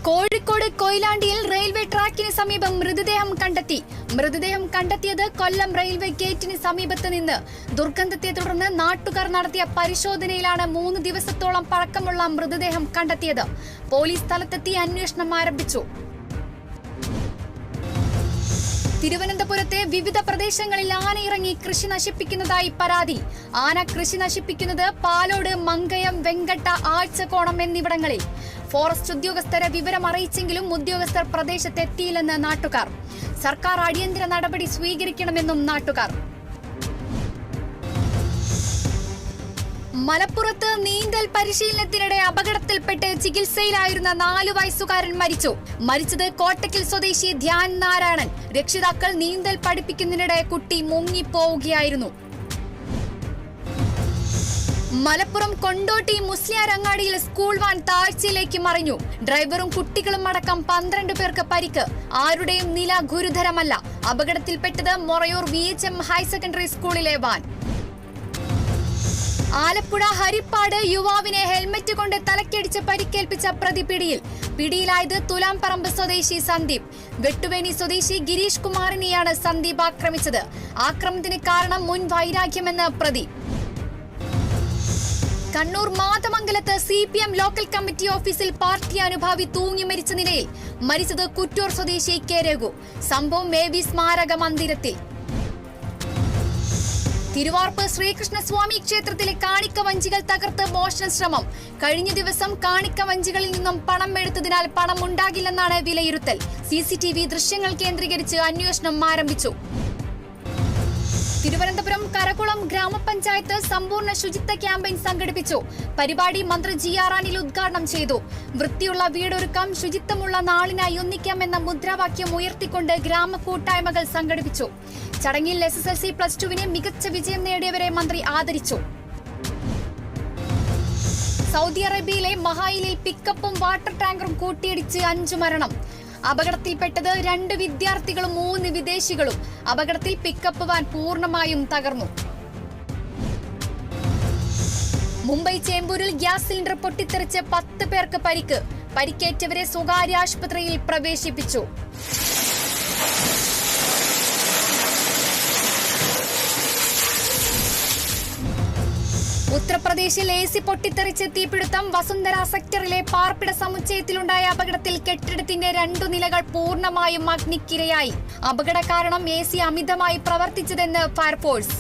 Kozhikode കൊയിലാണ്ടിയിൽ railway ട്രാക്കിന് സമീപം മൃതദേഹം കണ്ടെത്തിയത് കൊല്ലം റെയിൽവേ ഗേറ്റിന് സമീപത്ത് നിന്ന്. ദുർഗന്ധത്തെ തുടർന്ന് നാട്ടുകാർ നടത്തിയ പരിശോധനയിലാണ് 3 ദിവസത്തോളം പഴക്കമുള്ള മൃതദേഹം കണ്ടെത്തിയത്. പോലീസ് സ്ഥലത്തെത്തി അന്വേഷണം ആരംഭിച്ചു. തിരുവനന്തപുരത്തെ വിവിധ പ്രദേശങ്ങളിൽ ആനയിറങ്ങി കൃഷി നശിപ്പിക്കുന്നതായി പരാതി. ആന കൃഷി നശിപ്പിക്കുന്നത് പാലോട്, മങ്കയം, വെങ്കട്ട, ആഴ്ചക്കോണം എന്നിവിടങ്ങളിൽ. ഫോറസ്റ്റ് ഉദ്യോഗസ്ഥരെ വിവരം അറിയിച്ചെങ്കിലും ഉദ്യോഗസ്ഥർ പ്രദേശത്തെത്തിയില്ലെന്ന് നാട്ടുകാർ. സർക്കാർ അടിയന്തര നടപടി സ്വീകരിക്കണമെന്നും നാട്ടുകാർ. മലപ്പുറത്ത് നീന്തൽ പരിശീലനത്തിനിടെ അപകടത്തിൽപ്പെട്ട് ചികിത്സയിലായിരുന്ന 4 വയസ്സുകാരൻ മരിച്ചത് കോട്ടക്കൽ സ്വദേശി ധ്യാൻ നാരായണൻ. രക്ഷിതാക്കൾ നീന്തൽ പഠിപ്പിക്കുന്നതിനിടെ കുട്ടി മുങ്ങിപ്പോവുകയായിരുന്നു. മലപ്പുറം കൊണ്ടോട്ടി മുസ്ലിയാരങ്ങാടിയിൽ സ്കൂൾ വാൻ താഴ്ചയിലേക്ക് മറിഞ്ഞു. ഡ്രൈവറും കുട്ടികളും അടക്കം 12 പേർക്ക് പരിക്ക്. ആരുടെയും നില ഗുരുതരമല്ല. അപകടത്തിൽപ്പെട്ടത് മൊറയൂർ VHM ഹയർ സെക്കൻഡറി സ്കൂളിലെ വാൻ. ആലപ്പുഴ ഹരിപ്പാട് യുവാവിനെ ഹെൽമറ്റ് കൊണ്ട് തലക്കടിച്ച് പരിക്കേൽപ്പിച്ച പ്രതി പിടിയിലായത് തുലാംപറമ്പ് സ്വദേശി സന്ദീപ്. വെട്ടുവേണി സ്വദേശി ഗിരീഷ് കുമാറിനെയാണ് സന്ദീപ് ആക്രമിച്ചത്. ആക്രമണത്തിന് കാരണം മുൻ വൈരാഗ്യമെന്ന് പ്രതി. കണ്ണൂർ മാതമംഗലത്ത് CPM ലോക്കൽ കമ്മിറ്റി ഓഫീസിൽ പാർട്ടി അനുഭാവി തൂങ്ങി മരിച്ച നിലയിൽ. മരിച്ചത് കുറ്റൂർ സ്വദേശി K രഘു. സംഭവം മേവി സ്മാരക മന്ദിരത്തിൽ. തിരുവാർപ്പ് ശ്രീകൃഷ്ണസ്വാമി ക്ഷേത്രത്തിലെ കാണിക്ക വഞ്ചികൾ തകർത്ത് മോഷണ ശ്രമം. കഴിഞ്ഞ ദിവസം കാണിക്ക വഞ്ചികളിൽ നിന്നും പണം എടുത്തതിനാൽ പണം ഉണ്ടാകില്ലെന്നാണ് വിലയിരുത്തൽ. CCTV ദൃശ്യങ്ങൾ കേന്ദ്രീകരിച്ച് അന്വേഷണം ആരംഭിച്ചു. തിരുവനന്തപുരം കരകുളം ഗ്രാമപഞ്ചായത്ത് സമ്പൂർണ്ണ ശുചിത്വ ക്യാമ്പയിൻ സംഘടിപ്പിച്ചു. പരിപാടി മന്ത്രി GR അനിൽ ഉദ്ഘാടനം ചെയ്തു. വൃത്തിയുള്ള വീടൊരുക്കാം, ശുചിത്വമുള്ള നാളിനായി ഒന്നിക്കാമെന്ന മുദ്രാവാക്യം ഉയർത്തിക്കൊണ്ട് ഗ്രാമ കൂട്ടായ്മകൾ സംഘടിപ്പിച്ചു. ചടങ്ങിൽ SSLC+2 മികച്ച വിജയം നേടിയവരെ മന്ത്രി ആദരിച്ചു. സൗദി അറേബ്യയിലെ മഹായിലിൽ പിക്കപ്പും വാട്ടർ ടാങ്കറും കൂട്ടിയിടിച്ച് 5 മരണം. അപകടത്തിൽപ്പെട്ടത് 2 വിദ്യാർത്ഥികളും 3 വിദേശികളും. അപകടത്തിൽ പിക്കപ്പ് വാൻ പൂർണ്ണമായും തകർന്നു. മുംബൈ ചേംബൂരിൽ ഗ്യാസ് സിലിണ്ടർ പൊട്ടിത്തെറിച്ച് 10 പേർക്ക് പരിക്ക്. പരിക്കേറ്റവരെ സ്വകാര്യ ആശുപത്രിയിൽ പ്രവേശിപ്പിച്ചു. ഉത്തർപ്രദേശിൽ AC പൊട്ടിത്തെറിച്ച് തീപിടുത്തം. വസുന്ധര സെക്ടറിലെ പാർപ്പിട സമുച്ചയത്തിലുണ്ടായ അപകടത്തിൽ കെട്ടിടത്തിന്റെ 2 നിലകൾ പൂർണ്ണമായും അഗ്നിക്കിരയായി. അപകട കാരണം AC അമിതമായി പ്രവർത്തിച്ചതെന്ന് ഫയർഫോഴ്സ്.